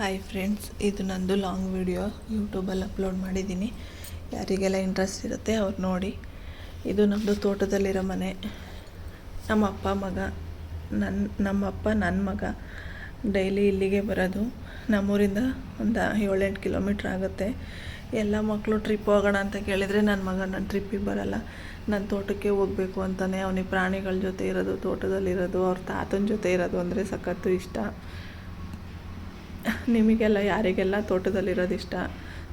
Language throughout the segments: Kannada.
ಹಾಯ್ ಫ್ರೆಂಡ್ಸ್, ಇದು ನಂದು ಲಾಂಗ್ ವಿಡಿಯೋ ಯೂಟ್ಯೂಬಲ್ಲಿ ಅಪ್ಲೋಡ್ ಮಾಡಿದ್ದೀನಿ. ಯಾರಿಗೆಲ್ಲ ಇಂಟ್ರೆಸ್ಟ್ ಇರುತ್ತೆ ಅವ್ರು ನೋಡಿ. ಇದು ನಮ್ಮದು ತೋಟದಲ್ಲಿರೋ ಮನೆ. ನಮ್ಮಪ್ಪ ನನ್ನ ಮಗ ಡೈಲಿ ಇಲ್ಲಿಗೆ ಬರೋದು. ನಮ್ಮೂರಿಂದ ಒಂದು 7-8 ಕಿಲೋಮೀಟ್ರ್ ಆಗುತ್ತೆ. ಎಲ್ಲ ಮಕ್ಕಳು ಟ್ರಿಪ್ ಹೋಗೋಣ ಅಂತ ಕೇಳಿದರೆ ನನ್ನ ಮಗ ನನ್ನ ಟ್ರಿಪ್ಪಿಗೆ ಬರೋಲ್ಲ. ನನ್ನ ತೋಟಕ್ಕೆ ಹೋಗಬೇಕು ಅಂತಲೇ. ಅವನಿಗೆ ಪ್ರಾಣಿಗಳ ಜೊತೆ ಇರೋದು, ತೋಟದಲ್ಲಿರೋದು, ಅವ್ರ ತಾತನ ಜೊತೆ ಇರೋದು ಅಂದರೆ ಸಖತ್ತು ಇಷ್ಟ. ನಿಮಗೆಲ್ಲ ಯಾರಿಗೆಲ್ಲ ತೋಟದಲ್ಲಿರೋದು ಇಷ್ಟ,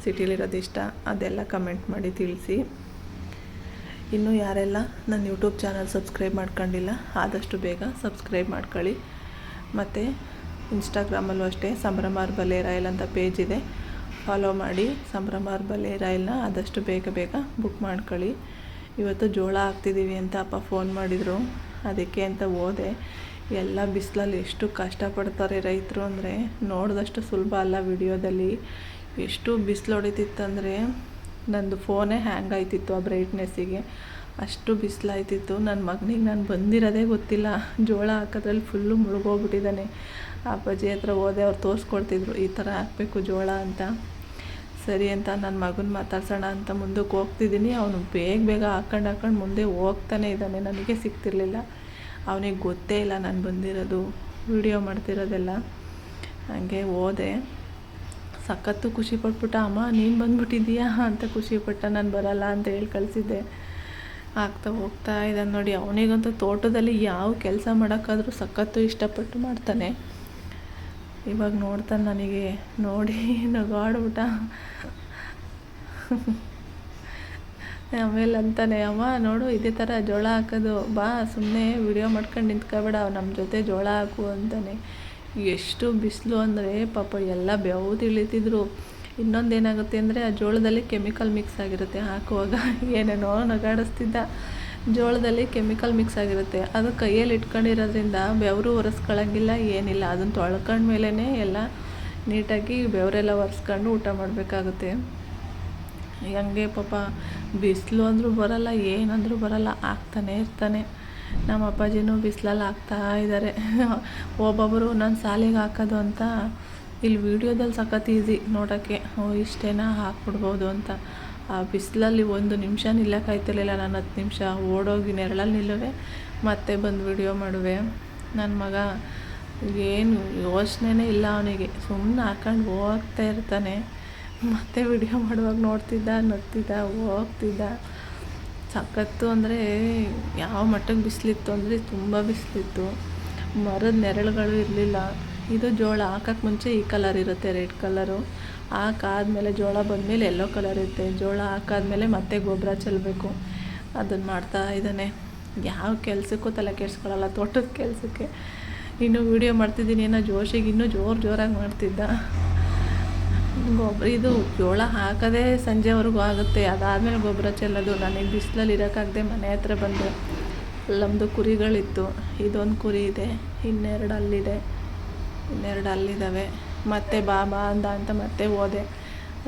ಸಿಟಿಲಿರೋದು ಇಷ್ಟ, ಅದೆಲ್ಲ ಕಮೆಂಟ್ ಮಾಡಿ ತಿಳಿಸಿ. ಇನ್ನೂ ಯಾರೆಲ್ಲ ನನ್ನ ಯೂಟ್ಯೂಬ್ ಚಾನಲ್ ಸಬ್ಸ್ಕ್ರೈಬ್ ಮಾಡ್ಕೊಂಡಿಲ್ಲ ಆದಷ್ಟು ಬೇಗ ಸಬ್ಸ್ಕ್ರೈಬ್ ಮಾಡ್ಕೊಳ್ಳಿ. ಮತ್ತು ಇನ್ಸ್ಟಾಗ್ರಾಮಲ್ಲೂ ಅಷ್ಟೇ ಸಂಭ್ರಮಾರ್ ಬಲೆ ರಾಯಲ್ ಅಂತ ಪೇಜ್ ಇದೆ, ಫಾಲೋ ಮಾಡಿ. ಸಂಭ್ರಮಾರ್ ಬಲೆ ರಾಯಲ್ನ ಆದಷ್ಟು ಬೇಗ ಬುಕ್ ಮಾಡ್ಕೊಳ್ಳಿ. ಇವತ್ತು ಜೋಳ ಹಾಕ್ತಿದ್ದೀವಿ ಅಂತ ಅಪ್ಪ ಫೋನ್ ಮಾಡಿದರು, ಅದಕ್ಕೆ ಅಂತ ಹೋದೆ. ಎಲ್ಲ ಬಿಸಿಲಲ್ಲಿ ಎಷ್ಟು ಕಷ್ಟಪಡ್ತಾರೆ ರೈತರು ಅಂದರೆ ನೋಡಿದಷ್ಟು ಸುಲಭ ಅಲ್ಲ. ವಿಡಿಯೋದಲ್ಲಿ ಎಷ್ಟು ಬಿಸಿಲು ಹೊಡಿತಿತ್ತಂದರೆ ನಂದು ಫೋನೇ ಹ್ಯಾಂಗ್ ಆಯ್ತಿತ್ತು ಆ ಬ್ರೈಟ್ನೆಸ್ಸಿಗೆ. ಅಷ್ಟು ಬಿಸಿಲಾಯ್ತಿತ್ತು. ನನ್ನ ಮಗನಿಗೆ ನಾನು ಬಂದಿರೋದೇ ಗೊತ್ತಿಲ್ಲ. ಜೋಳ ಹಾಕೋದ್ರಲ್ಲಿ ಫುಲ್ಲು ಮುಳುಗೋಗ್ಬಿಟ್ಟಿದ್ದಾನೆ. ಅಪ್ಪಾಜಿ ಹತ್ರ ಹೋದೆ, ಅವ್ರು ತೋರಿಸ್ಕೊಡ್ತಿದ್ರು ಈ ಥರ ಹಾಕಬೇಕು ಜೋಳ ಅಂತ. ಸರಿ ಅಂತ ನನ್ನ ಮಗನ ಮಾತಾಡ್ಸೋಣ ಅಂತ ಮುಂದಕ್ಕೆ ಹೋಗ್ತಿದ್ದೀನಿ. ಅವನು ಬೇಗ ಹಾಕೊಂಡು ಮುಂದೆ ಹೋಗ್ತಾನೆ ಇದ್ದಾನೆ. ನನಗೆ ಸಿಗ್ತಿರ್ಲಿಲ್ಲ. ಅವನಿಗೆ ಗೊತ್ತೇ ಇಲ್ಲ ನಾನು ಬಂದಿರೋದು, ವಿಡಿಯೋ ಮಾಡ್ತಿರೋದೆಲ್ಲ. ಹಾಗೆ ಹೋದೆ. ಸಖತ್ತು ಖುಷಿಪಟ್ಬಿಟ್ಟ. ಅಮ್ಮ ನೀನು ಬಂದ್ಬಿಟ್ಟಿದ್ದೀಯಾ ಅಂತ ಖುಷಿಪಟ್ಟ. ನಾನು ಬರಲ್ಲ ಅಂತ ಹೇಳಿ ಕಳಿಸಿದ್ದೆ. ಹೋಗ್ತಾ ಇದ್ದಾನೆ ನೋಡಿ. ಅವನಿಗಂತೂ ತೋಟದಲ್ಲಿ ಯಾವ ಕೆಲಸ ಮಾಡೋಕ್ಕಾದ್ರೂ ಸಖತ್ತು ಇಷ್ಟಪಟ್ಟು ಮಾಡ್ತಾನೆ. ಇವಾಗ ನೋಡ್ತಾನೆ ನನಗೆ ನೋಡಿ ನಗಾಡ್ಬಿಟ್ಟ. ಆಮೇಲೆ ಅಂತಾನೆ, ಅಮ್ಮ ನೋಡು ಇದೇ ಥರ ಜೋಳ ಹಾಕೋದು, ಬಾ ಸುಮ್ಮನೆ ವಿಡಿಯೋ ಮಾಡ್ಕೊಂಡು ನಿಂತ್ಕೊಬೇಡ, ನಮ್ಮ ಜೊತೆ ಜೋಳ ಹಾಕು ಅಂತಾನೆ. ಎಷ್ಟು ಬಿಸಿಲು ಅಂದರೆ ಪಾಪ ಎಲ್ಲ ಬೆವು ತಿಳಿತಿದ್ರು. ಇನ್ನೊಂದೇನಾಗುತ್ತೆ ಅಂದರೆ ಆ ಜೋಳದಲ್ಲಿ ಕೆಮಿಕಲ್ ಮಿಕ್ಸ್ ಆಗಿರುತ್ತೆ. ಹಾಕುವಾಗ ಏನೇನೋ ನಗಾಡಿಸ್ತಿದ್ದ. ಜೋಳದಲ್ಲಿ ಕೆಮಿಕಲ್ ಮಿಕ್ಸ್ ಆಗಿರುತ್ತೆ, ಅದು ಕೈಯಲ್ಲಿ ಇಟ್ಕೊಂಡಿರೋದ್ರಿಂದ ಬೆವರು ಒರೆಸ್ಕೊಳ್ಳೋಂಗಿಲ್ಲ, ಏನಿಲ್ಲ. ಅದನ್ನು ತೊಳ್ಕೊಂಡ್ಮೇಲೆ ಎಲ್ಲ ನೀಟಾಗಿ ಬೆವರೆಲ್ಲ ಒರೆಸ್ಕೊಂಡು ಊಟ ಮಾಡಬೇಕಾಗುತ್ತೆ. ಹಂಗೆ ಪಾಪ ಬಿಸಿಲು ಅಂದರೂ ಬರೋಲ್ಲ, ಏನಂದರೂ ಬರೋಲ್ಲ, ಹಾಕ್ತಾನೆ ಇರ್ತಾನೆ. ನಮ್ಮ ಅಪ್ಪಾಜಿನೂ ಬಿಸಿಲಲ್ಲಿ ಹಾಕ್ತಾ ಇದ್ದಾರೆ. ಒಬ್ಬೊಬ್ಬರು ನಾನು ಸಾಲಿಗೆ ಹಾಕೋದು ಅಂತ. ಇಲ್ಲಿ ವೀಡಿಯೋದಲ್ಲಿ ಸಖತ್ ಈಸಿ ನೋಡೋಕ್ಕೆ, ಇಷ್ಟೇನಾ ಹಾಕ್ಬಿಡ್ಬೋದು ಅಂತ. ಆ ಬಿಸಿಲಲ್ಲಿ 1 ನಿಮಿಷ ನಿಲ್ಲಕ್ಕಾಯ್ತಿರ್ಲಿಲ್ಲ. ನಾನು 10 ನಿಮಿಷ ಓಡೋಗಿ ನೆರಳಲ್ಲಿ ನಿಲ್ಲುವೆ, ಮತ್ತೆ ಬಂದು ವಿಡಿಯೋ ಮಾಡುವೆ. ನನ್ನ ಮಗ ಏನು ಯೋಚನೆನೇ ಇಲ್ಲ ಅವನಿಗೆ, ಸುಮ್ಮನೆ ಹಾಕೊಂಡು ಹೋಗ್ತಾ ಇರ್ತಾನೆ. ಮತ್ತೆ ವಿಡಿಯೋ ಮಾಡುವಾಗ ನೋಡ್ತಿದ್ದ, ನಗ್ತಿದ್ದ, ಹೋಗ್ತಿದ್ದ. ಸಖತ್ತು ಅಂದರೆ ಯಾವ ಮಟ್ಟಕ್ಕೆ ಬಿಸಿಲಿತ್ತು ಅಂದರೆ ತುಂಬ ಬಿಸಿಲಿತ್ತು. ಮರದ ನೆರಳುಗಳು ಇರಲಿಲ್ಲ. ಇದು ಜೋಳ ಹಾಕೋಕ್ಕೆ ಮುಂಚೆ ಈ ಕಲರ್ ಇರುತ್ತೆ, ರೆಡ್ ಕಲರು. ಹಾಕಾದ್ಮೇಲೆ ಜೋಳ ಬಂದಮೇಲೆ ಯೆಲ್ಲೋ ಕಲರ್ ಇರುತ್ತೆ. ಜೋಳ ಹಾಕಾದ್ಮೇಲೆ ಮತ್ತೆ ಗೊಬ್ಬರ ಚೆಲ್ಲಬೇಕು. ಅದನ್ನು ಮಾಡ್ತಾ ಇದ್ದಾನೆ. ಯಾವ ಕೆಲಸಕ್ಕೂ ತಲೆ ಕೆಡಿಸ್ಕೊಳ್ಳಲ್ಲ, ತೋಟದ ಕೆಲಸಕ್ಕೆ. ಇನ್ನೂ ವೀಡಿಯೋ ಮಾಡ್ತಿದ್ದೀನಿ ಏನೋ ಜೋಶಿಗೆ ಇನ್ನೂ ಜೋರಾಗಿ ಮಾಡ್ತಿದ್ದ. ಇದು ಜೋಳ ಹಾಕೋದೇ ಸಂಜೆವರೆಗೂ ಆಗುತ್ತೆ. ಅದಾದಮೇಲೆ ಗೊಬ್ಬರ ಚೆಲ್ಲೋದು. ನನಗೆ ಬಿಸಿಲಲ್ಲಿ ಇರೋಕ್ಕಾಗದೆ ಮನೆ ಹತ್ರ ಬಂದೆ. ನಮ್ಮದು ಕುರಿಗಳಿತ್ತು. ಇದೊಂದು ಕುರಿ ಇದೆ, ಇನ್ನೆರಡು ಅಲ್ಲಿದ್ದಾವೆ. ಮತ್ತೆ ಬಾ ಅಂತ ಮತ್ತೆ ಹೋದೆ.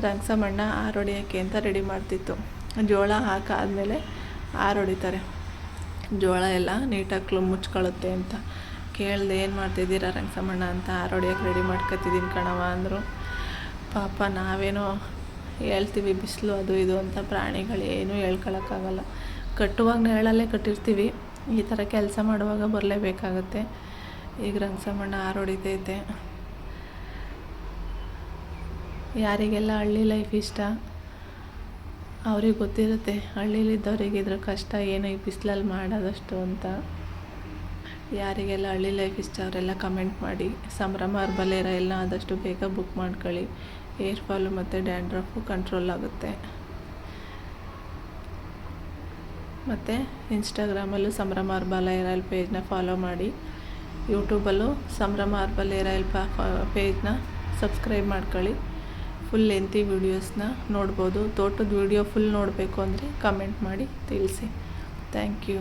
ರಂಗಸಮಣ್ಣ ಆರೊಡಿಯೋಕ್ಕೆ ಅಂತ ರೆಡಿ ಮಾಡ್ತಿತ್ತು. ಜೋಳ ಹಾಕಾದ್ಮೇಲೆ ಆರೊಡಿತಾರೆ. ಜೋಳ ಎಲ್ಲ ನೀಟಾಗಿ ಮುಚ್ಕೊಳ್ಳುತ್ತೆ ಅಂತ ಕೇಳಿದೆ. ಏನು ಮಾಡ್ತಿದ್ದೀರಾ ರಂಗಸಮಣ್ಣ ಅಂತ. ಆರೊಡಿಯೋಕ್ಕೆ ರೆಡಿ ಮಾಡ್ಕೊತಿದ್ದೀನಿ ಕಣವ ಅಂದರು. ಪಾಪ ನಾವೇನೋ ಹೇಳ್ತೀವಿ ಬಿಸಿಲು ಅದು ಇದು ಅಂತ, ಪ್ರಾಣಿಗಳೇನೂ ಹೇಳ್ಕೊಳಕ್ಕಾಗಲ್ಲ. ಕಟ್ಟುವಾಗ ನೆರಳಲ್ಲೇ ಕಟ್ಟಿರ್ತೀವಿ, ಈ ಥರ ಕೆಲಸ ಮಾಡುವಾಗ ಬರಲೇಬೇಕಾಗತ್ತೆ. ಈಗ ರಂಗಸಮಣ್ಣ ಆರೊಡಿತೈತೆ. ಯಾರಿಗೆಲ್ಲ ಹಳ್ಳಿ ಲೈಫ್ ಇಷ್ಟ ಅವ್ರಿಗೆ ಗೊತ್ತಿರುತ್ತೆ. ಹಳ್ಳಿಲಿದ್ದವ್ರಿಗೆ ಇದ್ರ ಕಷ್ಟ ಏನು ಈ ಬಿಸಿಲಲ್ಲಿ ಮಾಡೋದಷ್ಟು ಅಂತ. ಯಾರಿಗೆಲ್ಲ ಹಳ್ಳಿ ಲೈಫ್ ಇಷ್ಟ ಅವರೆಲ್ಲ ಕಮೆಂಟ್ ಮಾಡಿ. ಸಂಭ್ರಮಾರ್ ಬಲೆ ರಾಯಲ್ನ ಆದಷ್ಟು ಬೇಗ ಬುಕ್ ಮಾಡ್ಕೊಳ್ಳಿ. ಏರ್ ಫಾಲು ಮತ್ತು ಡ್ಯಾಂಡ್ರಫು ಕಂಟ್ರೋಲ್ ಆಗುತ್ತೆ. ಮತ್ತು ಇನ್ಸ್ಟಾಗ್ರಾಮಲ್ಲೂ ಸಂಭ್ರಮಾರ್ ಬಲೆ ರಾಯಲ್ ಪೇಜ್ನ ಫಾಲೋ ಮಾಡಿ. ಯೂಟ್ಯೂಬಲ್ಲೂ ಸಂಭ್ರಮಾರ್ ಬಲೆ ರಾಯಲ್ ಪೇಜ್ನ ಸಬ್ಸ್ಕ್ರೈಬ್ ಮಾಡ್ಕೊಳ್ಳಿ. ಫುಲ್ ಲೆಂತಿ ವೀಡಿಯೋಸ್ನ ನೋಡ್ಬೋದು. ತೋಟದ ವೀಡಿಯೋ ಫುಲ್ ನೋಡಬೇಕು ಅಂದರೆ ಕಮೆಂಟ್ ಮಾಡಿ ತಿಳಿಸಿ. Thank you.